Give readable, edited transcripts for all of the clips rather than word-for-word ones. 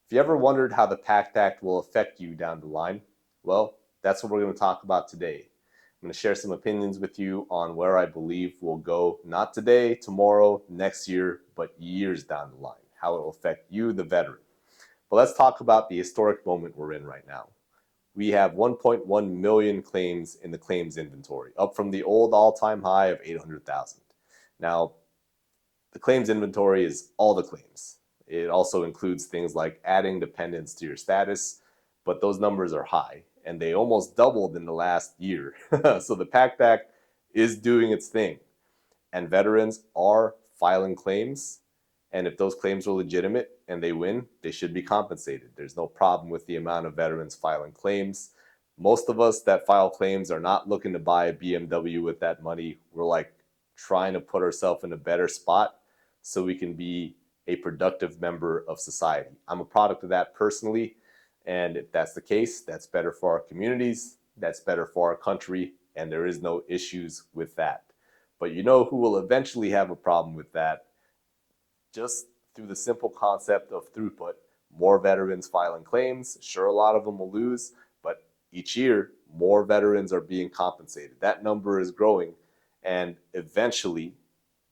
If you ever wondered how the PACT Act will affect you down the line, well, that's what we're going to talk about today. I'm going to share some opinions with you on where I believe we'll go, not today, tomorrow, next year, but years down the line, how it will affect you, the veteran. But let's talk about the historic moment we're in right now. We have 1.1 million claims in the claims inventory, up from the old all-time high of 800,000. Now, the claims inventory is all the claims. It also includes things like adding dependents to your status, but those numbers are high, and they almost doubled in the last year. So the PACT Act is doing its thing, and veterans are filing claims, and if those claims are legitimate and they win, they should be compensated. There's no problem with the amount of veterans filing claims. Most of us that file claims are not looking to buy a BMW with that money. We're like trying to put ourselves in a better spot so we can be a productive member of society. I'm a product of that personally, and if that's the case, that's better for our communities, that's better for our country, and there is no issues with that. But you know who will eventually have a problem with that? Just through the simple concept of throughput. More veterans filing claims. Sure, a lot of them will lose, but each year, more veterans are being compensated. That number is growing, and eventually,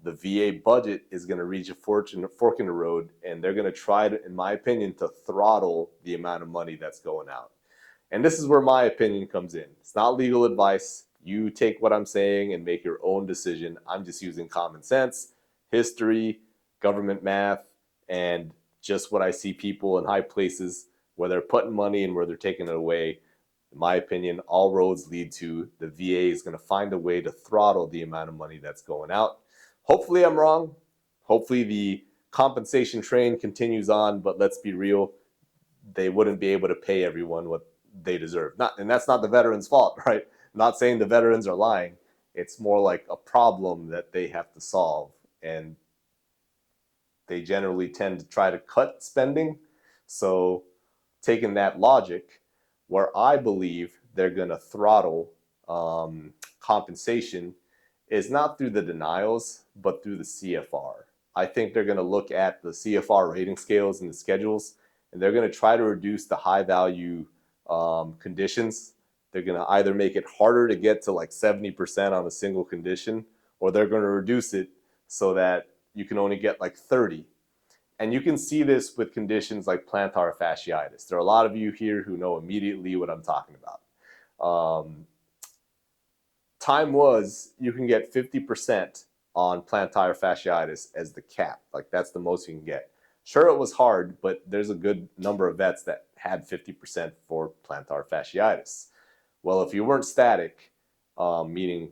the VA budget is going to reach a fork in the road, and they're going to try to, in my opinion, to throttle the amount of money that's going out. And this is where my opinion comes in. It's not legal advice. You take what I'm saying and make your own decision. I'm just using common sense, history, government math, and just what I see people in high places where they're putting money and where they're taking it away. In my opinion, all roads lead to the VA is going to find a way to throttle the amount of money that's going out. Hopefully I'm wrong. Hopefully the compensation train continues on, but let's be real, they wouldn't be able to pay everyone what they deserve. And that's not the veterans' fault, right? I'm not saying the veterans are lying. It's more like a problem that they have to solve. And they generally tend to try to cut spending. So taking that logic, where I believe they're going to throttle compensation is not through the denials, but through the CFR. I think they're going to look at the CFR rating scales and the schedules, and they're going to try to reduce the high value conditions. They're going to either make it harder to get to like 70% on a single condition, or they're going to reduce it so that you can only get like 30. And you can see this with conditions like plantar fasciitis. There are a lot of you here who know immediately what I'm talking about. Time was you can get 50% on plantar fasciitis as the cap. Like that's the most you can get. Sure, it was hard, but there's a good number of vets that had 50% for plantar fasciitis. Well, if you weren't static, meaning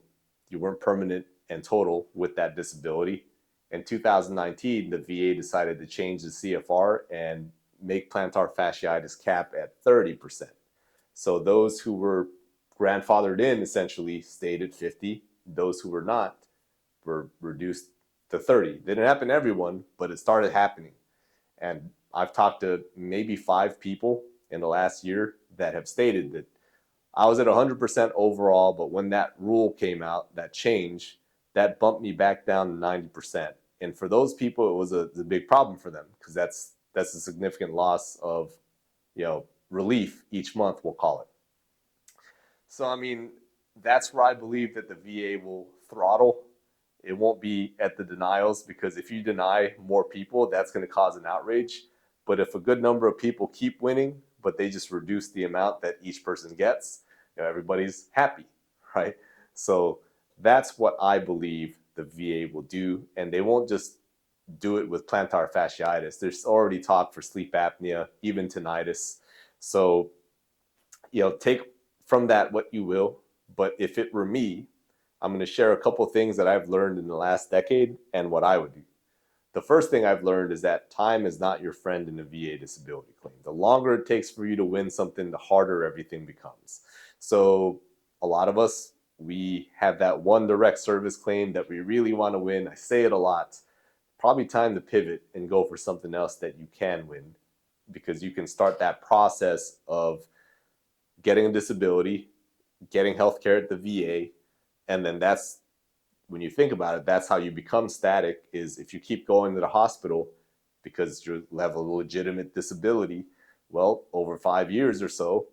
you weren't permanent and total with that disability, in 2019, the VA decided to change the CFR and make plantar fasciitis cap at 30%. So those who were grandfathered in essentially stayed at 50. Those who were not were reduced to 30. It didn't happen to everyone, but it started happening. And I've talked to maybe 5 people in the last year that have stated that I was at 100% overall, but when that rule came out, that change, that bumped me back down to 90%. And for those people, it was a big problem for them because that's a significant loss of, relief each month, we'll call it. So, I mean, that's where I believe that the VA will throttle. It won't be at the denials because if you deny more people, that's going to cause an outrage. But if a good number of people keep winning, but they just reduce the amount that each person gets, everybody's happy, right? So that's what I believe the VA will do. And they won't just do it with plantar fasciitis. There's already talk for sleep apnea, even tinnitus. So, take from that what you will. But if it were me, I'm going to share a couple things that I've learned in the last decade and what I would do. The first thing I've learned is that time is not your friend in a VA disability claim. The longer it takes for you to win something, the harder everything becomes. So a lot of us, we have that one direct service claim that we really want to win. I say it a lot. Probably time to pivot and go for something else that you can win because you can start that process of getting a disability, getting healthcare at the VA, and then that's, when you think about it, that's how you become static, is if you keep going to the hospital, because you have a legitimate disability. Well, over 5 years or so,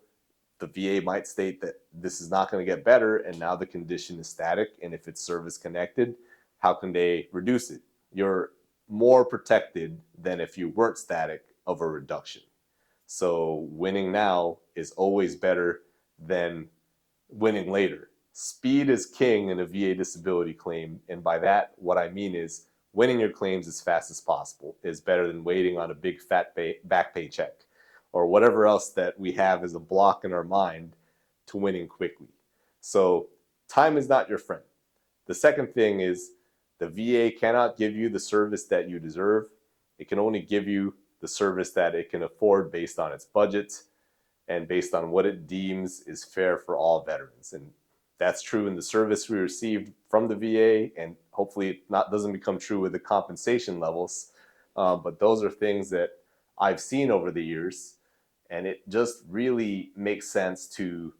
the VA might state that this is not going to get better, and now the condition is static. And if it's service connected, how can they reduce it? You're more protected than if you weren't static of a reduction. So winning now is always better than winning later. Speed is king in a VA disability claim. And by that, what I mean is winning your claims as fast as possible is better than waiting on a big fat back pay check or whatever else that we have as a block in our mind to winning quickly. So time is not your friend. The second thing is the VA cannot give you the service that you deserve. It can only give you the service that it can afford based on its budget and based on what it deems is fair for all veterans. And that's true in the service we received from the VA, and hopefully it doesn't become true with the compensation levels. But those are things that I've seen over the years, and it just really makes sense to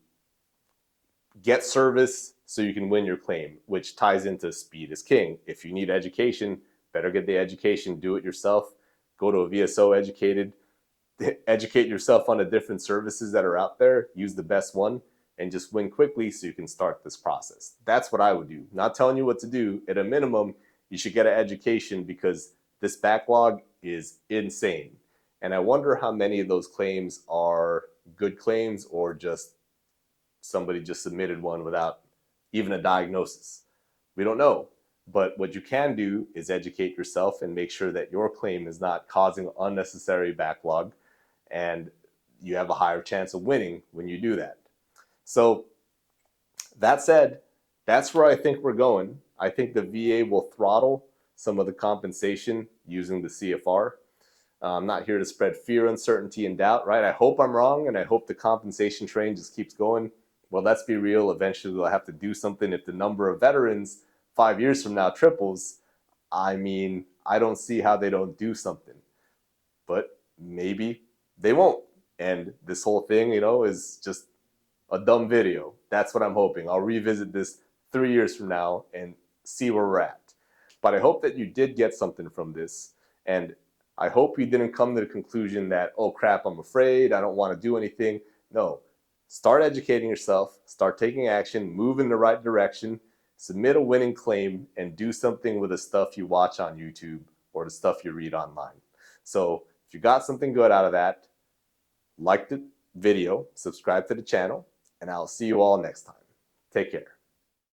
get service so you can win your claim, which ties into speed is king. If you need education, better get the education, do it yourself, go to a VSO educate yourself on the different services that are out there, use the best one, and just win quickly so you can start this process. That's what I would do. Not telling you what to do. At a minimum, you should get an education because this backlog is insane. And I wonder how many of those claims are good claims or just somebody just submitted one without even a diagnosis. We don't know. But what you can do is educate yourself and make sure that your claim is not causing unnecessary backlog, and you have a higher chance of winning when you do that. So that said, that's where I think we're going. I think the VA will throttle some of the compensation using the CFR. I'm not here to spread fear, uncertainty, and doubt, right? I hope I'm wrong, and I hope the compensation train just keeps going. Well, let's be real. Eventually, they'll have to do something. If the number of veterans 5 years from now triples, I mean, I don't see how they don't do something. But maybe they won't. And this whole thing, is just a dumb video. That's what I'm hoping. I'll revisit this 3 years from now and see where we're at. But I hope that you did get something from this. And I hope you didn't come to the conclusion that, oh crap, I'm afraid, I don't want to do anything. No, start educating yourself, start taking action, move in the right direction, submit a winning claim, and do something with the stuff you watch on YouTube or the stuff you read online. So if you got something good out of that, like the video, subscribe to the channel, and I'll see you all next time. Take care.